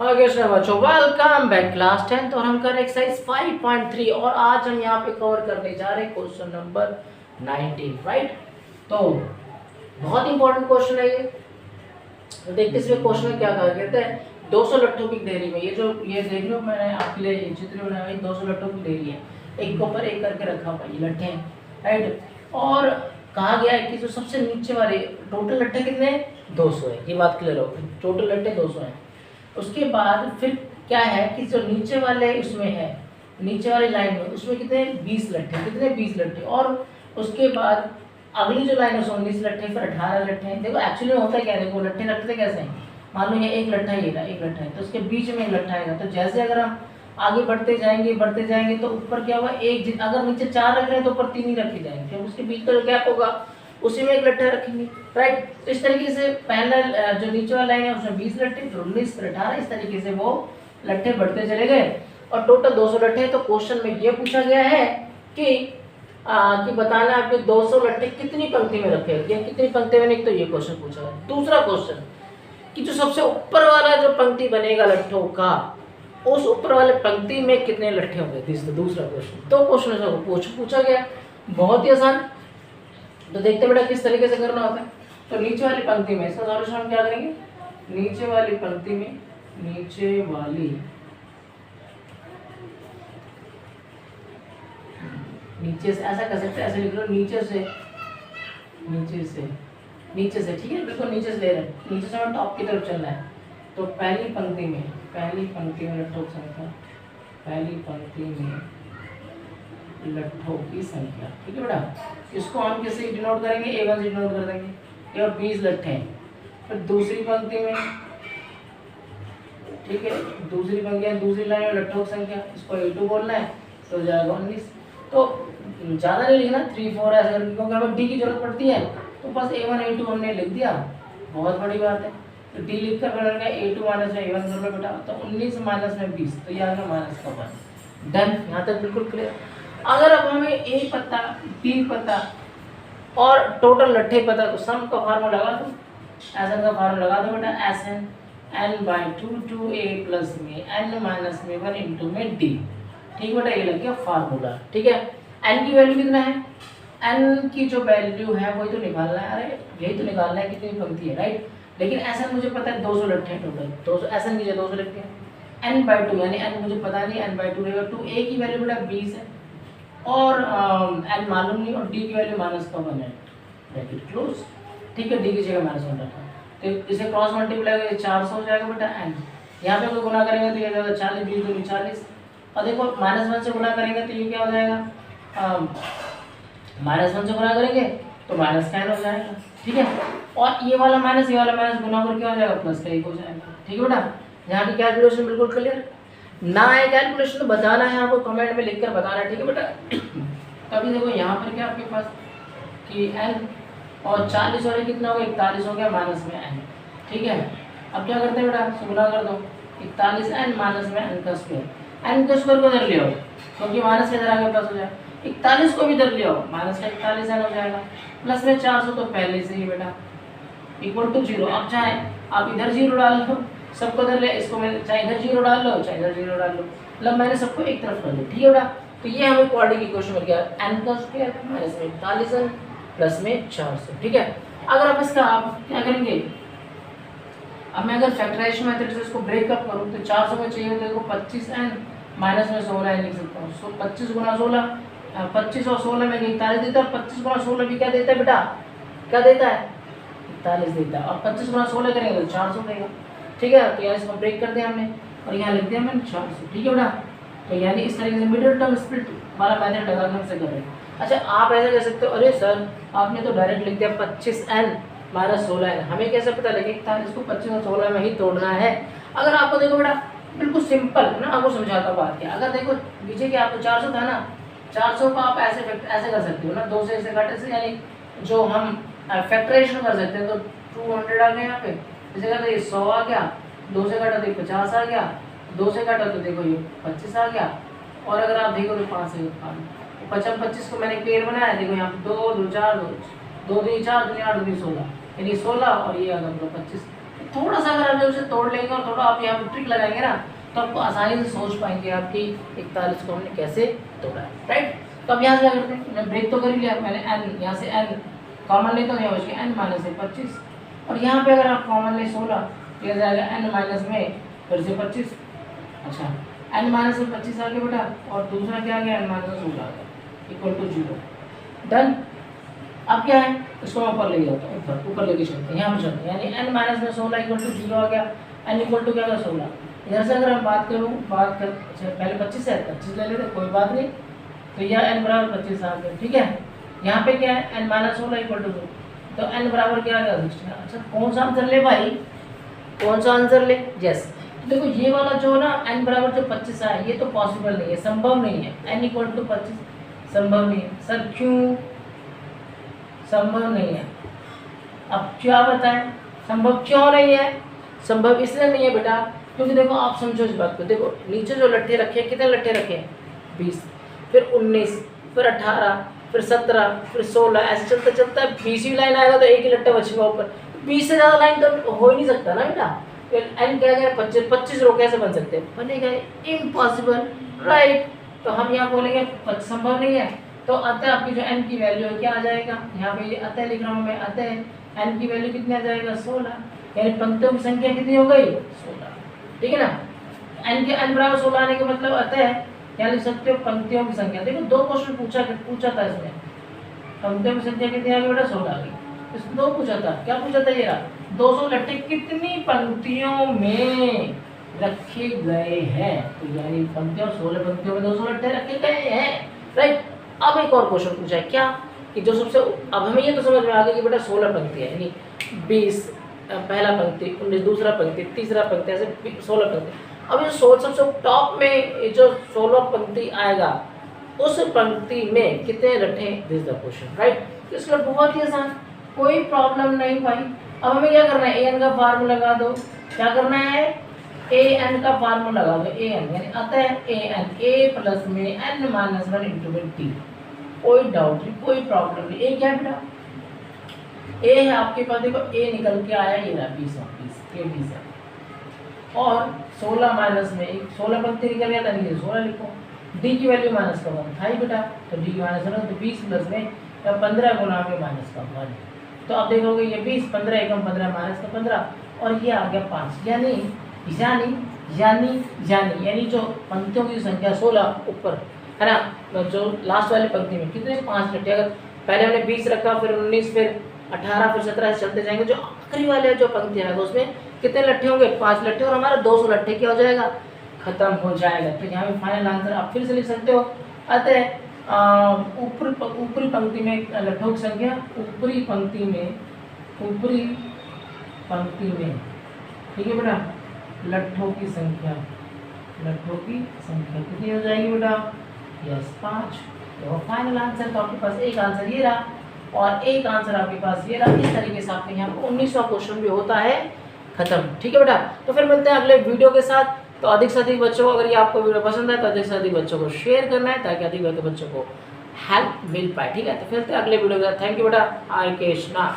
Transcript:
Okay बच्चों, welcome back class 10 और हम कर रहे एक्सरसाइज 5.3 और आज हम यहाँ पे कवर करने जा रहे हैं क्वेश्चन नंबर 19, राइट। तो बहुत इंपॉर्टेंट क्वेश्चन है ये। तो देखते इसमें क्वेश्चन में क्या कहा कहते हैं 200 लट्ठों की ढेरी में, ये देख लो मैंने आपके लिए चित्र बनाया है, 200 लट्ठों की ढेरी है, एक के ऊपर एक करके रखा हुआ ये लट्ठे हैं, राइट। और कहा गया है कि जो सबसे नीचे वाले टोटल लट्ठे कितने हैं 200 है, ये बात क्लियर हो, टोटल लट्ठे 200 हैं। उसके बाद फिर क्या है कि जो नीचे वाले उसमें है, नीचे वाली लाइन में उसमें कितने 20 लट्ठे, कितने 20 लट्ठे, और उसके बाद अगली जो लाइन है उसमें 19 लट्ठे, फिर 18 लट्ठे हैं। देखो एक्चुअली होता है क्या है, देखो लट्ठे रखते कैसे हैं, मान लो ये एक लट्ठा ही है, एक लट्ठा है तो उसके बीच में एक लट्ठा आएगा, तो जैसे अगर हम आगे बढ़ते जाएंगे तो ऊपर क्या होगा, एक अगर नीचे 4 रख रहे हैं तो ऊपर 3 ही रखे जाएंगे, फिर उसके बीच का जो गैप होगा उसी में एक लट्ठा रखेंगे, राइट। तो इस तरीके से पहला जो नीचे वाला लाइन है उसमें 20 लट्ठे, फिर 19, फिर 18, इस तरीके से वो लट्ठे बढ़ते चले गए और टोटल 200 लट्ठे। तो क्वेश्चन में ये पूछा गया है कि बताना आपके 200 लट्ठे कितनी पंक्ति में रखे गए, कितनी पंक्ति में, नहीं तो ये क्वेश्चन पूछा गया। दूसरा क्वेश्चन कि जो सबसे ऊपर वाला जो पंक्ति बनेगा लट्ठों का, उस ऊपर वाले पंक्ति में कितने लट्ठे होंगे, दूसरा क्वेश्चन। दो क्वेश्चन पूछा गया, बहुत ही आसान। तो देखते बेटा किस तरीके से करना होता है। तो नीचे वाली पंक्ति में इसका सॉल्यूशन हम क्या करेंगे, नीचे वाली पंक्ति में, नीचे से ऐसा कर सकते हैं, ऐसे लिख लो नीचे से, ठीक है, बिल्कुल नीचे से ले रहे हैं, नीचे से हमें टॉप की तरफ चलना है। तो पहली पंक्ति में लट्ठों की संख्या, पहली पंक्ति में लट्ठों की संख्या, ठीक है बेटा। इसको हम किससे डिनोट करेंगे, A1 से डिनोट कर देंगे, ये और 20 लट्ठे हैं। फिर दूसरी पंक्ति में, ठीक है, दूसरी लाइन में लट्ठों की संख्या, इसको A2 बोलना है, तो हो जाएगा 19। तो ज़्यादा नहीं लिखना, 3 4 ऐसे करके, क्योंकि हमें D की जरूरत पड़ती है, तो बस A1 A2 हमने लिख दिया, बहुत बड़ी बात है। तो D लिख कर बनेगा A2 माइनस में A1 कर लो बेटा, तो 19 माइनस में 20, तो ये आएगा माइनस का 1। डन, यहाँ तक बिल्कुल क्लियर। अगर अब हमें A पता, B पता और टोटल लट्ठे पता, तो सम का फार्मूला लगा दो, SN का फार्मूला लगा दो बेटा, SN n/2 2A प्लस में n माइनस में 1 इंटू में D, ठीक बेटा, ये लग गया फार्मूला, ठीक है। n की वैल्यू कितना है, n की जो वैल्यू है वही तो निकालना है, अरे यही तो निकालना है कितनी पंक्ति है, राइट। लेकिन SN मुझे पता है 200 लट्ठे हैं टोटल, 200 SN की 200 लिखते हैं, n/2 यानी n मुझे पता नहीं, n/2 रहेगा, 2A की वैल्यू बेटा 20 है और n मालूम नहीं, और D की वैल्यू माइनस का 1 है, ब्रैकेट क्लोज, ठीक है। D की जगह माइनस 1 रखा, तो इसे क्रॉस मल्टीप्लाई करेंगे 400 हो जाएगा बेटा n, यहाँ पे कोई गुना करेंगे तो ये जाएगा 40, 20 दूनी 40, और देखो -1 से गुना करेंगे तो ये क्या हो जाएगा, -1 से गुना करेंगे तो माइनस का n हो जाएगा, ठीक है। और ये वाला माइनस गुना कर क्या हो जाएगा, प्लस का 1 हो जाएगा, ठीक है बेटा। यहाँ की कैलकुलेशन बिल्कुल क्लियर, ना है कैलकुलेशन तो बताना है आपको, कमेंट में लिखकर बताना है, ठीक है बेटा। तभी देखो यहाँ पर क्या आपके पास कि n और 40 और कितना हो गया 41 हो गया, माइनस में n, ठीक है। अब क्या करते हैं बेटा, गुना कर दो, 41n माइनस में n का स्क्वायर, n का स्क्वायर को इधर ले आओ, क्योंकि माइनस के इधर आगे प्लस हो जाएगा, 41 को भी इधर ले आओ, माइनस का 41n हो जाएगा, प्लस में 400 तो पहले से ही बेटा इक्वल टू 0। अब चाहे आप इधर 0 डाल लो, सबको इधर ले, इसको मैं चाहे इधर 0 डाल लो, चाहे इधर 0 डाल लो, मतलब मैंने सबको एक तरफ कर लिया, ठीक है बेटा। तो ये हमें क्वाड्रेटिक इक्वेशन मिल गया, n का स्क्वायर माइनस में 41n प्लस में 400, ठीक है। अगर आप इसका आप क्या करेंगे, अब मैं अगर फैक्टराइजेशन मेथड से इसको ब्रेकअप करूँ तो 400 में चाहिए तो देखो 25n माइनस में 16n लिख सकता हूँ, सो 25 गुना 16, 25 और 16 में 41 देता है, 25 गुना 16 भी क्या देता है बेटा, क्या देता है 41 देता है, और 25 गुना 16 करेंगे तो 400 देगा, ठीक है। तो यहाँ इसको ब्रेक कर दिया हमने और यहाँ लिख दिया मैंने 400, ठीक है बेटा। तो यानी इस तरीके से मिडिल टर्म स्प्लिट वाला मेथड लगाकर से कर रहे हैं। अच्छा आप ऐसे कर सकते हो, अरे सर आपने तो डायरेक्ट लिख दिया 25n माइनस 16n, हमें कैसे पता लगे 41 को 25 और 16 में ही तोड़ना है। अगर आपको देखो बेटा बिल्कुल सिंपल है ना, आपको समझाता बात क्या, अगर देखो नीचे कि आपको 400 था ना, 400 को आप ऐसे कर सकते हो ना, 2 से ऐसे घटे से, यानी जो हम फैक्टराइजेशन कर सकते हैं, तो 200 आ गया यहाँ पे, इसे कहते हैं ये 100 आ गया, 2 से घटा तो 50 आ गया, 2 से घटा तो देखो ये 25 आ गया, और अगर आप देखो तो 5 से 25 को मैंने पेयर बनाया, देखो यहाँ पे 2 2 4 2 2 4 2 8 2 16, यानी 16 और ये आ गया 25, थोड़ा सा अगर आप उसे तोड़ लेंगे और थोड़ा आप यहाँ पे ट्रिक लगाएंगे ना, तो आपको आसानी से सोच पाएंगे आपकी 41 को हमने कैसे तोड़ा है, राइट। तो अब यहाँ से क्या करते हैं, मैं ब्रेक तो कर ही लिया, मैंने n यहाँ से n कॉमन लेता हूँ, यहाँ बच गया n माइनस 25, और यहाँ पे अगर आप कॉमन ले 16 तो यह जाएगा n माइनस में फिर से 25। अच्छा, n माइनस में 25 आ गया बेटा, और दूसरा क्या आ गया, n माइनस 16 आ गया इक्वल टू 0। डन। अब क्या है, इसको मैं ऊपर ले जाता हूँ, ऊपर लेके चलते हैं, यहाँ पे चलते हैं, यानी n माइनस में 16 इक्वल टू 0 आ गया, n इक्वल टू क्या होगा 16। इधर से अगर हम बात अच्छा पहले 25 है, 25 ले लेते, कोई बात नहीं, तो यह n बराबर 25 आ गया, ठीक है। यहाँ पे क्या है, n माइनस 16 इक्वल टू 0, तो n बराबर क्या आ गया 16। अच्छा, कौन सा आंसर ले भाई, कौन सा आंसर ले, यस। देखो ये वाला जो ना n बराबर जो 25 है, ये तो पॉसिबल नहीं है, संभव नहीं है, n इक्वल टू 25 संभव नहीं है। सर क्यों संभव नहीं है, अब क्या बताएं, संभव क्यों नहीं है? संभव इसलिए नहीं है बेटा, क्योंकि देखो आप समझो इस बात को, देखो नीचे जो लट्ठे रखे हैं, कितने लट्ठे रखे हैं 20, फिर 19, फिर 18, फिर 17, फिर 16, ऐसे चलते चलते 20वीं लाइन आएगा तो एक ही लट्ठा बचेगा ऊपर, 20 से ज़्यादा लाइन तो हो ही नहीं सकता ना बेटा। फिर एन क्या गया 25 रो कैसे बन सकते हैं, बनेगा इम्पॉसिबल, राइट। तो हम यहाँ बोलेंगे संभव नहीं है, तो अतः आपकी जो n की वैल्यू है क्या आ जाएगा, यहाँ पे अतः लिख रहा हूँ मैं, अतः n की वैल्यू कितनी आ जाएगा 16, यानी पंक्तियों की संख्या कितनी हो गई 16, ठीक है ना। n बराबर 16 आने के मतलब अतः क्या लिख सकते हो, पंक्तियों की संख्या। देखो 2 क्वेश्चन पूछा था इसमें, पंक्तियों की संख्या कितनी आ गई बेटा 16 आ गई। इसमें 2 पूछा था, क्या पूछा था, ये रहा 200 लट्ठे कितनी पंक्तियों में रखे गए हैं, तो यानी पंक्तियों 16 पंक्तियों में 200 लट्ठे रखे गए हैं, राइट। अब एक और क्वेश्चन पूछा है क्या, कि जो सबसे, अब हमें ये तो समझ में आ गया कि बेटा 16 पंक्ति है, यानी 20 पहला पंक्ति, 19 दूसरा पंक्ति, तीसरा पंक्ति, ऐसे 16 पंक्ति। अब ये सबसे टॉप में जो 16 पंक्ति आएगा, उस पंक्ति में कितने लट्ठे, दिस द क्वेश्चन, राइट। तो इसका बहुत ही आसान, कोई प्रॉब्लम नहीं भाई। अब हमें क्या करना है, an का फार्मूला लगा दो, क्या करना है, an का फार्मूला लगा दो, an यानी अतः an a प्लस में n माइनस 1 इंटू में t, कोई डाउट नहीं, कोई प्रॉब्लम नहीं। a क्या है बेटा, a है आपके पास, देखो a निकल के आया, ये रहा 20 a 20 है, और 16 माइनस में 16 पंक्ति निकल गया था, 16 लिखो। d की वैल्यू माइनस का 1 था ही बेटा, तो d की माइनस 1, तो 20 प्लस में 15 गुना में माइनस का 1, तो आप देखोगे ये 20, 15 एकम 15 माइनस का 15, और ये आ गया 5, यानी जो पंक्तियों की संख्या 16 ऊपर है ना, जो लास्ट वाली पंक्ति में कितने 5 लट्ठे, अगर पहले हमने 20 रखा, फिर 19, फिर 18, फिर 17 से चलते जाएंगे, जो आखिरी वाले जो पंक्ति है उसमें कितने लट्ठे होंगे 5 लट्ठे, और हमारा 200 लट्ठे क्या हो जाएगा, खत्म हो जाएगा। तो यहाँ पे फाइनल आंसर आप फिर से लिख सकते हो, अतः ऊपरी पंक्ति में लट्ठों की संख्या, ऊपरी पंक्ति में, ठीक है बेटा, लट्ठों की संख्या कितनी हो जाएगी बेटा, यस 5। तो फाइनल आंसर, तो आपके पास एक आंसर ये रहा और एक आंसर आपके पास ये रहा। इस तरीके से आपके यहाँ पर 19वां क्वेश्चन भी होता है खत्म, ठीक है बेटा। तो फिर मिलते हैं अगले वीडियो के साथ। तो अधिक से अधिक बच्चों को, अगर ये आपको वीडियो पसंद है तो अधिक से अधिक बच्चों को शेयर करना है, ताकि अधिक बच्चों को हेल्प मिल पाए, ठीक है। तो फिर अगले वीडियो के साथ, थैंक यू बेटा, हरे कृष्णा।